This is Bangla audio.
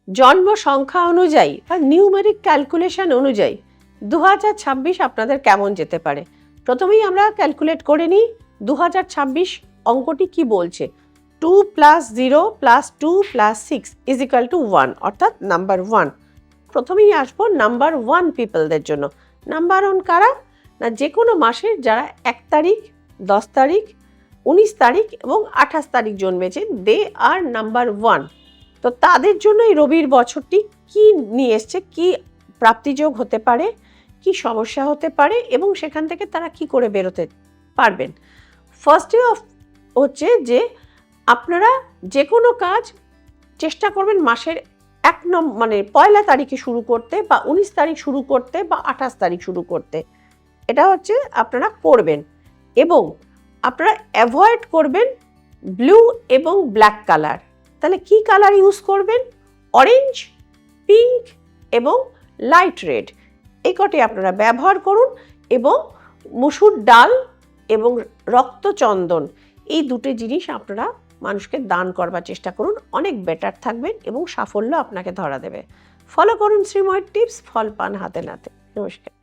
জন্ম সংখ্যা অনুযায়ী বা নিউমেরিক ক্যালকুলেশন অনুযায়ী 2026 আপনাদের কেমন যেতে পারে। প্রথমেই আমরা ক্যালকুলেট করে নিই 2026 অঙ্কটি কি বলছে। 2 + 0 + 2 + 6 = 1, অর্থাৎ নাম্বার 1। প্রথমেই আসবো নাম্বার 1 পিপলদের জন্য। নাম্বার 1 কারা? না, যে কোনো মাসের যারা 1 তারিখ, 10 তারিখ, 19 তারিখ এবং 28 তারিখ জন্মেছেন, দে আর নাম্বার 1। তো তাদের জন্য এই রবির বছরটি কি নিয়ে এসছে, কি প্রাপ্তিযোগ হতে পারে, কি সমস্যা হতে পারে এবং সেখান থেকে তারা কি করে বেরোতে পারবেন। ফার্স্টে হচ্ছে যে আপনারা যে কোনো কাজ চেষ্টা করবেন মাসের 1 মানে 1 তারিখে শুরু করতে বা 19 তারিখ শুরু করতে বা 28 তারিখ শুরু করতে। এটা হচ্ছে আপনারা করবেন এবং আপনারা অ্যাভয়েড করবেন ব্লু এবং ব্ল্যাক কালার। তাহলে কি কালার ইউজ করবেন? অরেঞ্জ, পিঙ্ক এবং লাইট রেড, এই কটি আপনারা ব্যবহার করুন এবং মসুর ডাল এবং রক্তচন্দন, এই দুটো জিনিস আপনারা মানুষকে দান করবার চেষ্টা করুন। অনেক বেটার থাকবেন এবং সাফল্য আপনাকে ধরা দেবে। ফলো করুন শ্রীময় টিপস, ফল পান হাতে নাতে। নমস্কার।